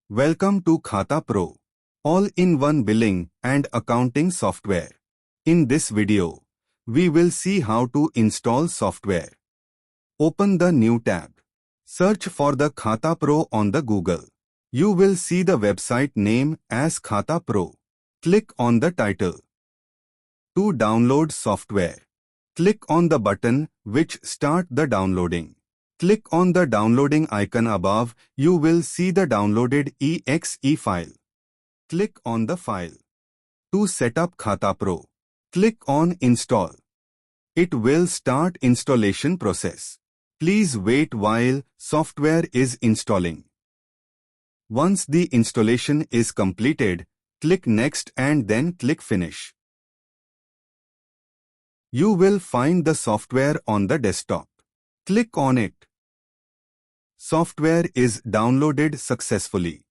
Welcome to Khaatapro, all-in-one billing and accounting software. In this video, we will see how to install software. Open the new tab. Search for the Khaatapro on the Google. You will see the website name as Khaatapro. Click on the title. To download software, click on the button which start the downloading. Click on the downloading icon above. You will see the downloaded exe file. Click on the file. To set up Khaatapro, click on Install. It will start installation process. Please wait while software is installing. Once the installation is completed, click Next and then click Finish. You will find the software on the desktop. Click on it. Software is downloaded successfully.